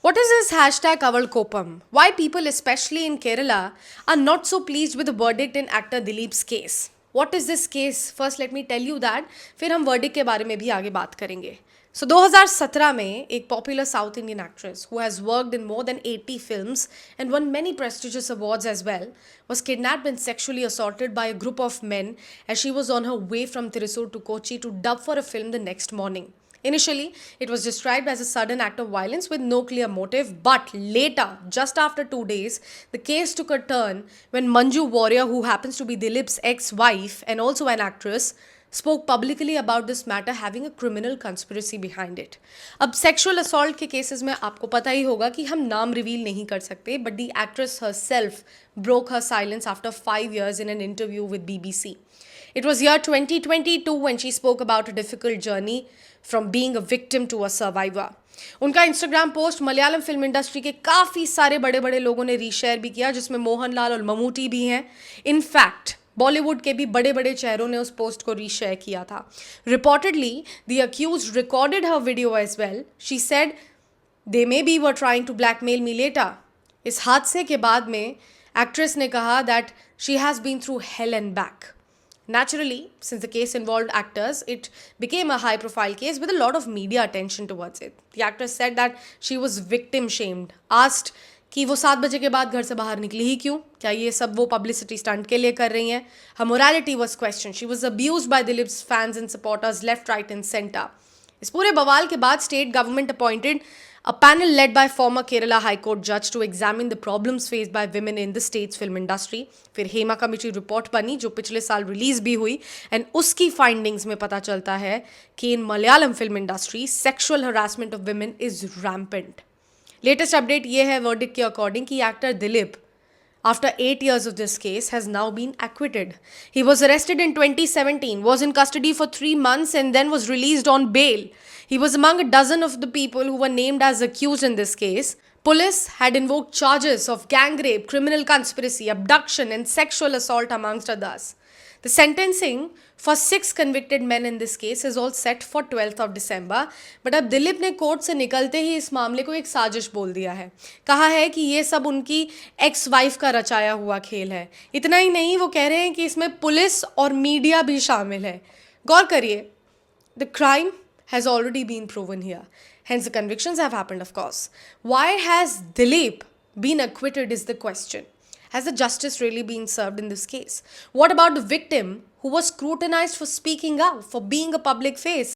What is this hashtag Kavalkopam? Why people, especially in Kerala, are not so pleased with the verdict in actor Dileep's case? What is this case? First, let me tell you that. फिर हम verdict के बारे में भी आगे बात करेंगे. So 2017 में एक popular South Indian actress who has worked in more than 80 films and won many prestigious awards as well was kidnapped and sexually assaulted by a group of men as she was on her way from Thrissur to Kochi to dub for a film the next morning. Initially, it was described as a sudden act of violence with no clear motive, but later, just after 2 days, the case took a turn when Manju Warrior, who happens to be Dilip's ex wife and also an actress, spoke publicly about this matter having a criminal conspiracy behind it. अब sexual assault के cases में आपको पता ही होगा कि हम नाम reveal नहीं कर सकते, but the actress herself broke her silence after 5 years in an interview with BBC. It was year 2022 when she spoke about a difficult journey from being a victim to a survivor. उनका Instagram post Malayalam film industry के काफ़ी सारे बड़े बड़े लोगों ने reshare भी किया, जिसमें मोहनलाल और ममूटी भी हैं. इनफैक्ट बॉलीवुड के भी बड़े बड़े चेहरों ने उस पोस्ट को रीशेयर किया था. Reportedly the accused recorded her video as well. She said they may be were trying to blackmail me later. इस हादसे के बाद में एक्ट्रेस ने कहा that she has been through hell and back. Naturally, since the case involved actors, it became a high profile case with a lot of media attention towards it. The actress said that she was victim shamed, asked कि वो 7 बजे के बाद घर से बाहर निकली ही क्यों, क्या ये सब वो पब्लिसिटी स्टंट के लिए कर रही हैं. Her morality was questioned. She was abused by Dilip's fans and supporters left, right and center. इस पूरे बवाल के बाद state government appointed a panel led by former Kerala High Court judge to examine the problems faced by women in the state's film industry. फिर Hema committee report बनी जो पिछले साल रिलीज भी हुई एंड उसकी फाइंडिंग्स में पता चलता है कि in Malayalam film industry sexual harassment of women is rampant. Latest update ये है वर्डिक्ट के अकॉर्डिंग कि actor Dileep, after 8 years of this case, has now been acquitted. He was arrested in 2017, was in custody for 3 months and then was released on bail. He was among a dozen of the people who were named as accused in this case. Police had invoked charges of gang rape, criminal conspiracy, abduction and sexual assault amongst others. The sentencing for 6 convicted men in this case is all set for 12th of December. But अब दिलीप ने court से निकलते ही इस मामले को एक साजिश बोल दिया है. कहा है कि ये सब उनकी एक्स वाइफ का रचाया हुआ खेल है. इतना ही नहीं, वो कह रहे हैं कि इसमें पुलिस और मीडिया भी शामिल है. गौर करिए, the crime has already been proven here. Hence, the convictions have happened, of course. Why has Dileep been acquitted is the question. Has the justice really been served in this case? What about the victim who was scrutinized for speaking out, for being a public face?